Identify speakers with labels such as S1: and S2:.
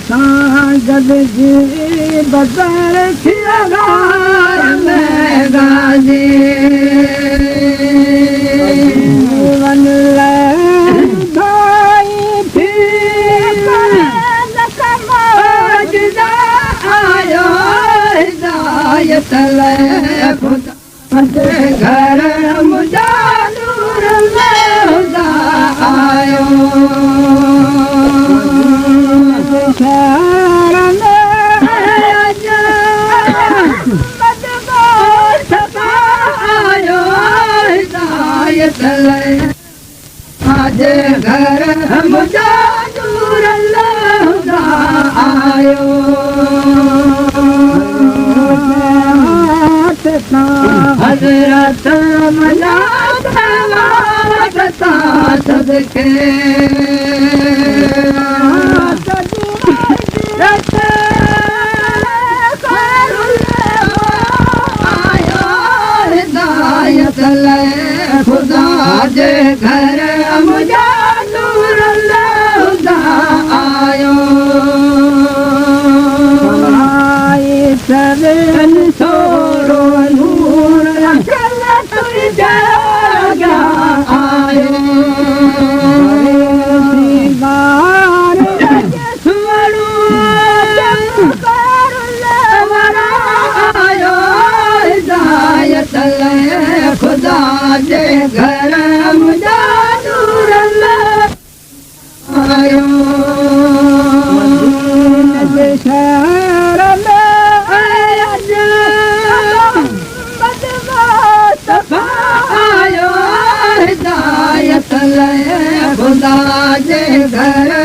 S1: सां गॾिजी बदर गाजी वन भाई आयो हिदायत घर मुंहिंजा नूर आयो आज घर मुंहिंजा नूर आयो हज़रत सदके खुदा जे घर मुंहिंजा नूर आयो सवन थोरो नूर तुंहिंजा आयो खुदा जे घर मुंहिंजा नूर आयो शहर में आयो हिदायत खुदा जे घर